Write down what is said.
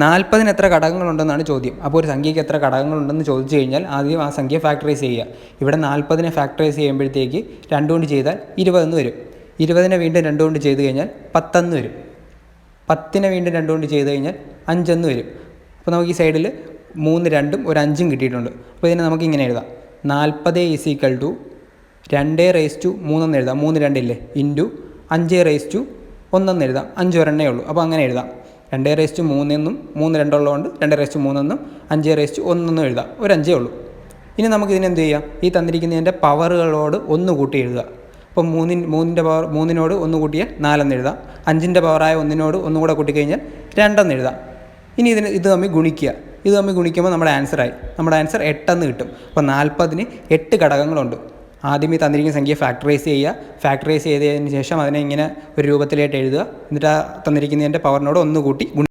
40-ന് എത്ര ഘടകങ്ങളുണ്ടെന്നാണ് ചോദ്യം. അപ്പോൾ ഒരു സംഖ്യയ്ക്ക് എത്ര ഘടകങ്ങളുണ്ടെന്ന് ചോദിച്ചു കഴിഞ്ഞാൽ ആദ്യം ആ സംഖ്യ ഫാക്ടറൈസ് ചെയ്യുക. ഇവിടെ 40-നെ ഫാക്ടറൈസ് ചെയ്യുമ്പോഴത്തേക്ക് 2 കൊണ്ട് ചെയ്താൽ 20 എന്ന് വരും. 20-നെ വീണ്ടും 2 കൊണ്ട് ചെയ്ത് കഴിഞ്ഞാൽ 10 എന്ന് വരും. 10-നെ വീണ്ടും 2 കൊണ്ട് ചെയ്ത് കഴിഞ്ഞാൽ 5 എന്ന് വരും. അപ്പോൾ നമുക്ക് ഈ സൈഡിൽ 3 2ഉം ഒരു 5ഉം കിട്ടിയിട്ടുണ്ട്. അപ്പോൾ ഇതിനെ നമുക്ക് ഇങ്ങനെ എഴുതാം. 40 = 2⁻3 എന്ന് എഴുതാം. 3 2 ഇല്ലേ, ഇൻറ്റു 5⁻1 എന്ന് എഴുതാം. 5 ഒരെണ്ണേ ഉള്ളൂ. അപ്പോൾ അങ്ങനെ എഴുതാം. 2⁻3 എന്നും 3 2 ഉള്ളതുകൊണ്ട് 2⁻3 എന്നും 5⁻1 എന്നും എഴുതാം. ഒരു 5 ഉള്ളൂ. ഇനി നമുക്ക് ഇതിനെന്ത് ചെയ്യാം? ഈ തന്നിരിക്കുന്നതിൻ്റെ പവറുകളോട് 1 കൂട്ടി എഴുതുക. അപ്പോൾ 3ൻ്റെ പവർ 3നോട് 1 കൂട്ടിയാൽ 4 എന്ന് എഴുതാം. 5ൻ്റെ പവറായ 1നോട് 1 കൂടെ കൂട്ടിക്കഴിഞ്ഞാൽ 2 എന്ന് എഴുതാം. ഇനി ഇത് തമ്മിൽ ഗുണിക്കുക. ഇത് തമ്മിൽ ഗുണിക്കുമ്പോൾ നമ്മുടെ ആൻസറായി. നമ്മുടെ ആൻസർ 8 എന്ന് കിട്ടും. അപ്പോൾ 40-ന് 8 ഘടകങ്ങളുണ്ട്. ആദ്യം ഈ തന്നിരിക്കുന്ന സംഖ്യ ഫാക്ടറൈസ് ചെയ്യുക. ഫാക്ടറൈസ് ചെയ്തതിന് ശേഷം അതിനെ ഇങ്ങനെ ഒരു രൂപത്തിലായിട്ട് എഴുതുക. എന്നിട്ട് ആ തന്നിരിക്കുന്നതിൻ്റെ പവറിനോട് 1 കൂട്ടി